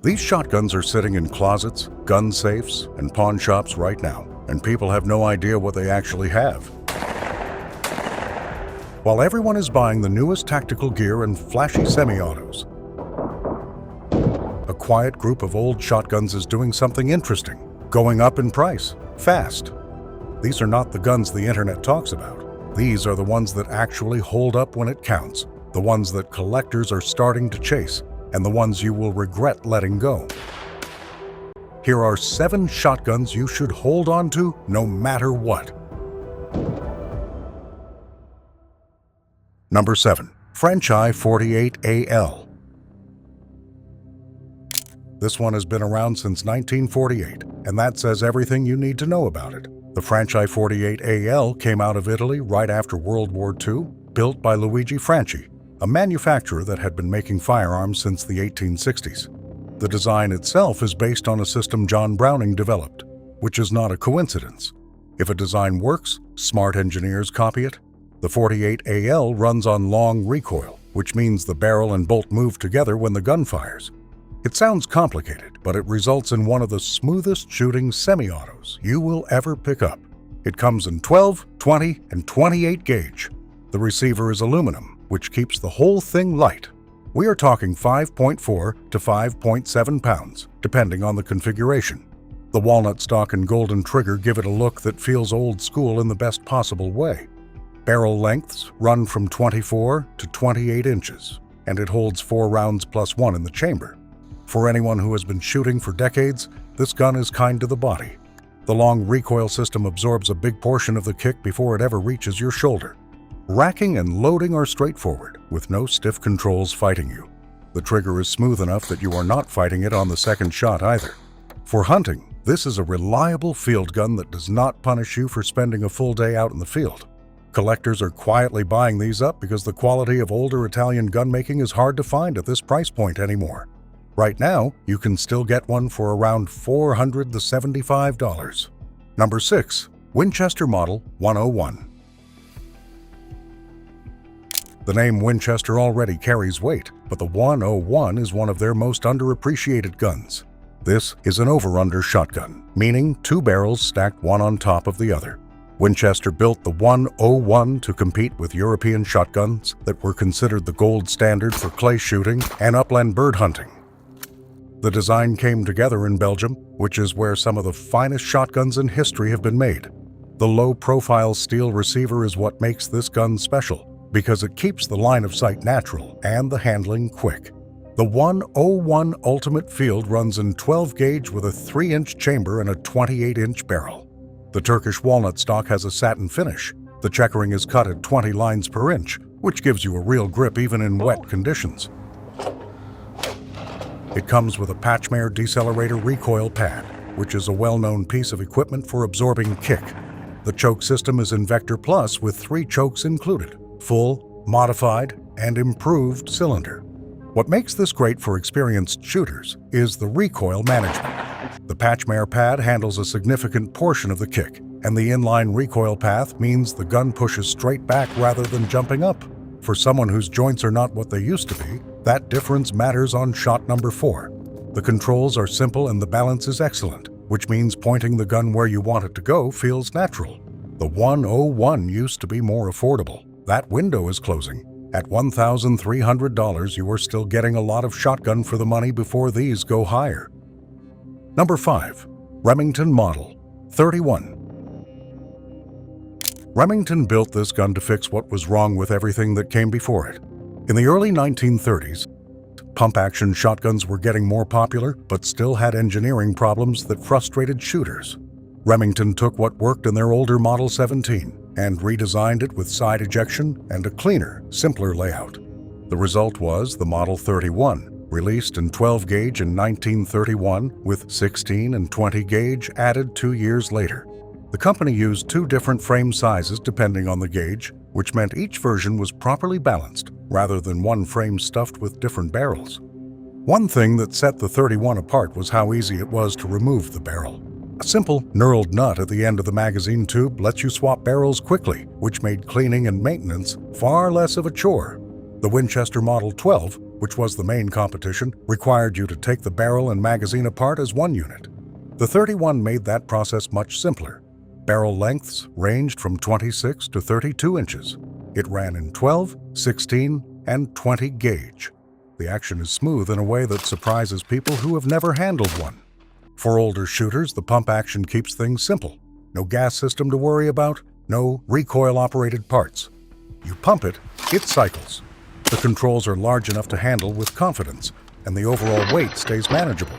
These shotguns are sitting in closets, gun safes, and pawn shops right now, and people have no idea what they actually have. While everyone is buying the newest tactical gear and flashy semi-autos, a quiet group of old shotguns is doing something interesting, going up in price, fast. These are not the guns the internet talks about. These are the ones that actually hold up when it counts, the ones that collectors are starting to chase, and the ones you will regret letting go. Here are 7 shotguns you should hold on to no matter what. Number 7. French I-48AL. This one has been around since 1948, and that says everything you need to know about it. The French I-48AL came out of Italy right after World War II, built by Luigi Franchi, a manufacturer that had been making firearms since the 1860s. The design itself is based on a system John Browning developed, which is not a coincidence. If a design works, smart engineers copy it. The 48AL runs on long recoil, which means the barrel and bolt move together when the gun fires. It sounds complicated, but it results in one of the smoothest shooting semi-autos you will ever pick up. It comes in 12, 20, and 28 gauge. The receiver is aluminum, which keeps the whole thing light. We are talking 5.4 to 5.7 pounds, depending on the configuration. The walnut stock and golden trigger give it a look that feels old school in the best possible way. Barrel lengths run from 24 to 28 inches, and it holds 4 rounds plus 1 in the chamber. For anyone who has been shooting for decades, this gun is kind to the body. The long recoil system absorbs a big portion of the kick before it ever reaches your shoulder. Racking and loading are straightforward, with no stiff controls fighting you. The trigger is smooth enough that you are not fighting it on the second shot either. For hunting, this is a reliable field gun that does not punish you for spending a full day out in the field. Collectors are quietly buying these up because the quality of older Italian gun making is hard to find at this price point anymore. Right now, you can still get one for around $475. Number 6. Winchester Model 101. The name Winchester already carries weight, but the 101 is one of their most underappreciated guns. This is an over-under shotgun, meaning 2 barrels stacked one on top of the other. Winchester built the 101 to compete with European shotguns that were considered the gold standard for clay shooting and upland bird hunting. The design came together in Belgium, which is where some of the finest shotguns in history have been made. The low-profile steel receiver is what makes this gun special, because it keeps the line of sight natural and the handling quick. The 101 Ultimate Field runs in 12 gauge with a 3-inch chamber and a 28-inch barrel. The Turkish walnut stock has a satin finish. The checkering is cut at 20 lines per inch, which gives you a real grip even in wet conditions. It comes with a Patchmare decelerator recoil pad, which is a well-known piece of equipment for absorbing kick. The choke system is Invector Plus with 3 chokes included: full, modified, and improved cylinder. What makes this great for experienced shooters is the recoil management. The Patchmare pad handles a significant portion of the kick, and the inline recoil path means the gun pushes straight back rather than jumping up. For someone whose joints are not what they used to be, that difference matters on shot number 4. The controls are simple and the balance is excellent, which means pointing the gun where you want it to go feels natural. The 101 used to be more affordable. That window is closing. At $1,300, you are still getting a lot of shotgun for the money before these go higher. Number 5. Remington Model 31. Remington built this gun to fix what was wrong with everything that came before it. In the early 1930s, pump-action shotguns were getting more popular, but still had engineering problems that frustrated shooters. Remington took what worked in their older Model 17 and redesigned it with side ejection and a cleaner, simpler layout. The result was the Model 31, released in 12 gauge in 1931 with 16 and 20 gauge added 2 years later. The company used 2 different frame sizes depending on the gauge, which meant each version was properly balanced, rather than one frame stuffed with different barrels. One thing that set the 31 apart was how easy it was to remove the barrel. A simple, knurled nut at the end of the magazine tube lets you swap barrels quickly, which made cleaning and maintenance far less of a chore. The Winchester Model 12 which was the main competition, required you to take the barrel and magazine apart as one unit. The 31 made that process much simpler. Barrel lengths ranged from 26 to 32 inches. It ran in 12, 16, and 20 gauge. The action is smooth in a way that surprises people who have never handled one. For older shooters, the pump action keeps things simple. No gas system to worry about, no recoil-operated parts. You pump it, it cycles. The controls are large enough to handle with confidence, and the overall weight stays manageable.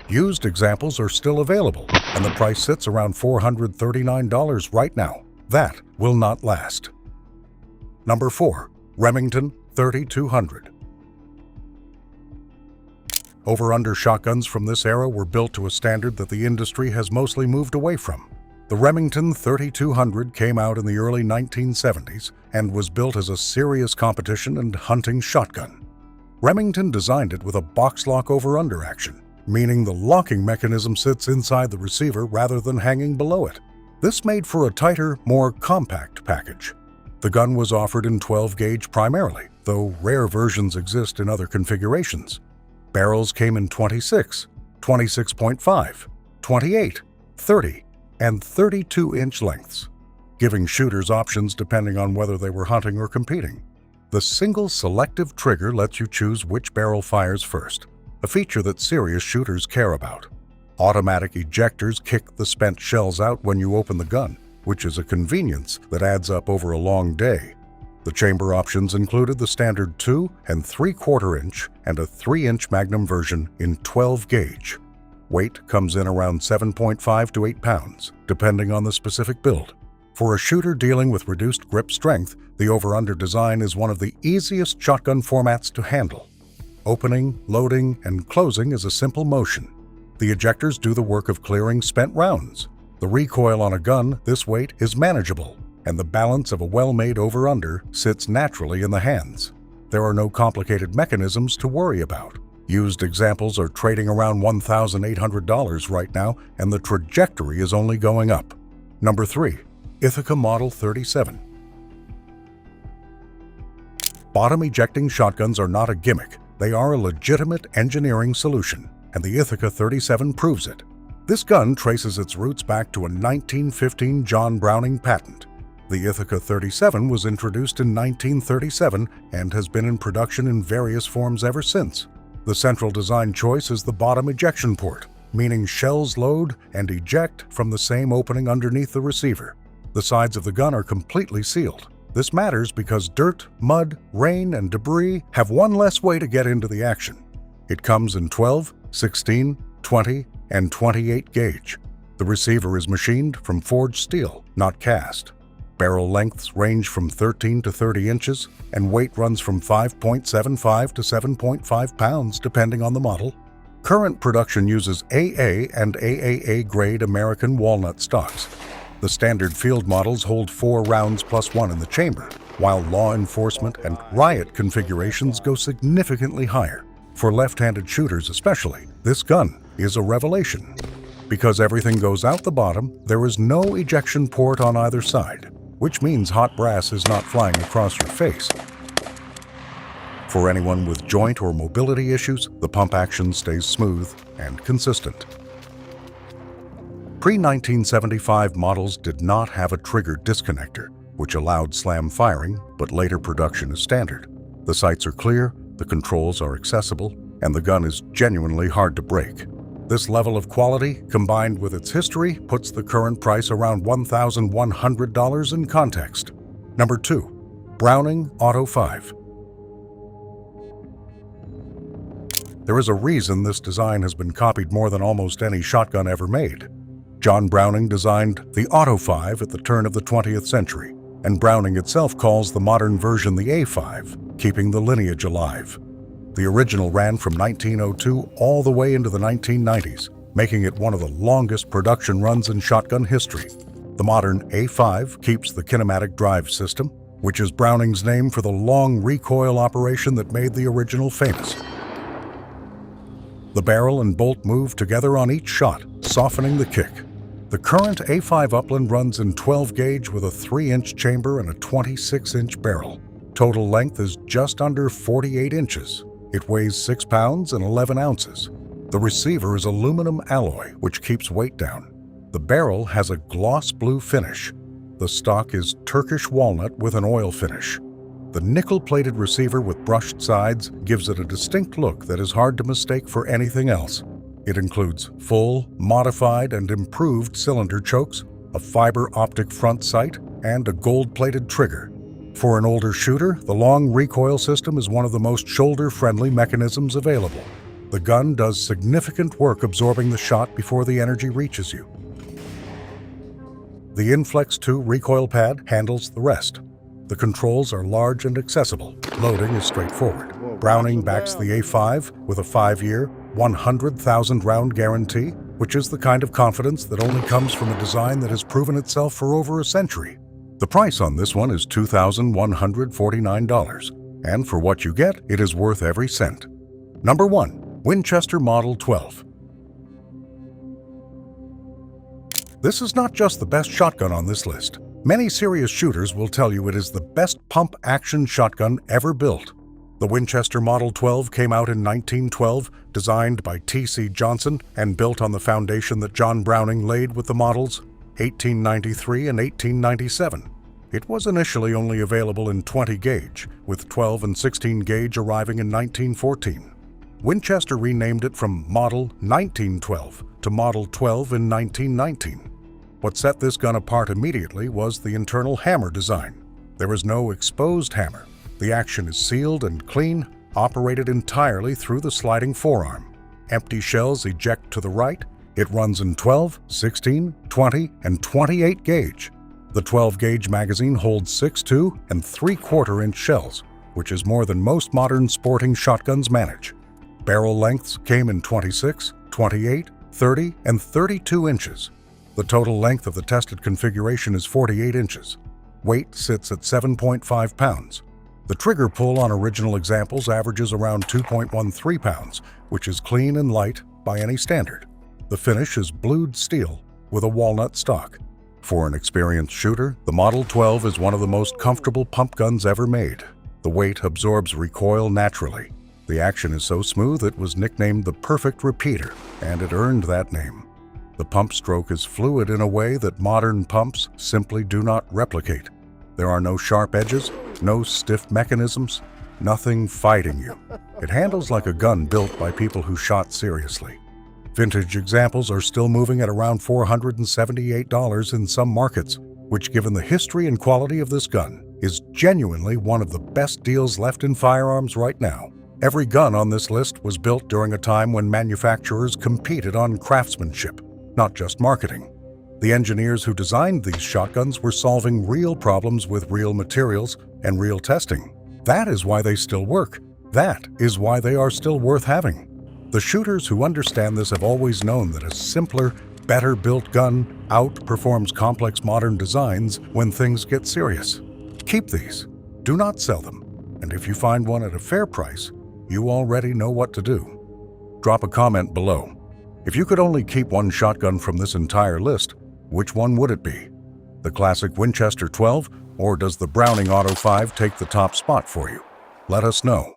Used examples are still available, and the price sits around $439 right now. That will not last. Number 4. Remington 3200. Over-under shotguns from this era were built to a standard that the industry has mostly moved away from. The Remington 3200 came out in the early 1970s and was built as a serious competition and hunting shotgun. Remington designed it with a box-lock over-under action, meaning the locking mechanism sits inside the receiver rather than hanging below it. This made for a tighter, more compact package. The gun was offered in 12 gauge primarily, though rare versions exist in other configurations. Barrels came in 26, 26.5, 28, 30, and 32-inch lengths, giving shooters options depending on whether they were hunting or competing. The single selective trigger lets you choose which barrel fires first, a feature that serious shooters care about. Automatic ejectors kick the spent shells out when you open the gun, which is a convenience that adds up over a long day. The chamber options included the standard 2 and 3/4 inch and a 3-inch Magnum version in 12 gauge. Weight comes in around 7.5 to 8 pounds, depending on the specific build. For a shooter dealing with reduced grip strength, the over-under design is one of the easiest shotgun formats to handle. Opening, loading, and closing is a simple motion. The ejectors do the work of clearing spent rounds. The recoil on a gun this weight is manageable, and the balance of a well-made over-under sits naturally in the hands. There are no complicated mechanisms to worry about. Used examples are trading around $1,800 right now, and the trajectory is only going up. Number 3. Ithaca Model 37. Bottom ejecting shotguns are not a gimmick. They are a legitimate engineering solution, and the Ithaca 37 proves it. This gun traces its roots back to a 1915 John Browning patent. The Ithaca 37 was introduced in 1937 and has been in production in various forms ever since. The central design choice is the bottom ejection port, meaning shells load and eject from the same opening underneath the receiver. The sides of the gun are completely sealed. This matters because dirt, mud, rain, and debris have one less way to get into the action. It comes in 12, 16, 20, and 28 gauge. The receiver is machined from forged steel, not cast. Barrel lengths range from 13 to 30 inches, and weight runs from 5.75 to 7.5 pounds depending on the model. Current production uses AA and AAA grade American walnut stocks. The standard field models hold 4 rounds plus 1 in the chamber, while law enforcement and riot configurations go significantly higher. For left-handed shooters especially, this gun is a revelation. Because everything goes out the bottom, there is no ejection port on either side, which means hot brass is not flying across your face. For anyone with joint or mobility issues, the pump action stays smooth and consistent. Pre-1975 models did not have a trigger disconnector, which allowed slam firing, but later production is standard. The sights are clear, the controls are accessible, and the gun is genuinely hard to break. This level of quality, combined with its history, puts the current price around $1,100 in context. Number 2. Browning Auto 5. There is a reason this design has been copied more than almost any shotgun ever made. John Browning designed the Auto 5 at the turn of the 20th century, and Browning itself calls the modern version the A5, keeping the lineage alive. The original ran from 1902 all the way into the 1990s, making it one of the longest production runs in shotgun history. The modern A5 keeps the kinematic drive system, which is Browning's name for the long recoil operation that made the original famous. The barrel and bolt move together on each shot, softening the kick. The current A5 Upland runs in 12 gauge with a 3-inch chamber and a 26-inch barrel. Total length is just under 48 inches. It weighs 6 pounds and 11 ounces. The receiver is aluminum alloy, which keeps weight down. The barrel has a gloss blue finish. The stock is Turkish walnut with an oil finish. The nickel-plated receiver with brushed sides gives it a distinct look that is hard to mistake for anything else. It includes full, modified, and improved cylinder chokes, a fiber optic front sight, and a gold-plated trigger. For an older shooter, the long recoil system is one of the most shoulder-friendly mechanisms available. The gun does significant work absorbing the shot before the energy reaches you. The Inflex 2 recoil pad handles the rest. The controls are large and accessible. Loading is straightforward. Browning backs the A5 with a 5-year, 100,000 round guarantee, which is the kind of confidence that only comes from a design that has proven itself for over a century. The price on this one is $2,149, and for what you get, it is worth every cent. Number 1. Winchester Model 12. This is not just the best shotgun on this list. Many serious shooters will tell you it is the best pump-action shotgun ever built. The Winchester Model 12 came out in 1912, designed by T.C. Johnson and built on the foundation that John Browning laid with the models 1893 and 1897. It was initially only available in 20 gauge, with 12 and 16 gauge arriving in 1914. Winchester renamed it from Model 1912 to Model 12 in 1919. What set this gun apart immediately was the internal hammer design. There is no exposed hammer. The action is sealed and clean, operated entirely through the sliding forearm. Empty shells eject to the right. It runs in 12, 16, 20, and 28 gauge. The 12 gauge magazine holds 6.2 and 3/4 inch shells, which is more than most modern sporting shotguns manage. Barrel lengths came in 26, 28, 30, and 32 inches. The total length of the tested configuration is 48 inches. Weight sits at 7.5 pounds. The trigger pull on original examples averages around 2.13 pounds, which is clean and light by any standard. The finish is blued steel with a walnut stock. For an experienced shooter, the Model 12 is one of the most comfortable pump guns ever made. The weight absorbs recoil naturally. The action is so smooth it was nicknamed the perfect repeater, and it earned that name. The pump stroke is fluid in a way that modern pumps simply do not replicate. There are no sharp edges, no stiff mechanisms, nothing fighting you. It handles like a gun built by people who shot seriously. Vintage examples are still moving at around $478 in some markets, which, given the history and quality of this gun, is genuinely one of the best deals left in firearms right now. Every gun on this list was built during a time when manufacturers competed on craftsmanship, not just marketing. The engineers who designed these shotguns were solving real problems with real materials and real testing. That is why they still work. That is why they are still worth having. The shooters who understand this have always known that a simpler, better-built gun outperforms complex modern designs when things get serious. Keep these. Do not sell them. And if you find one at a fair price, you already know what to do. Drop a comment below. If you could only keep one shotgun from this entire list, which one would it be? The classic Winchester 12, or does the Browning Auto 5 take the top spot for you? Let us know.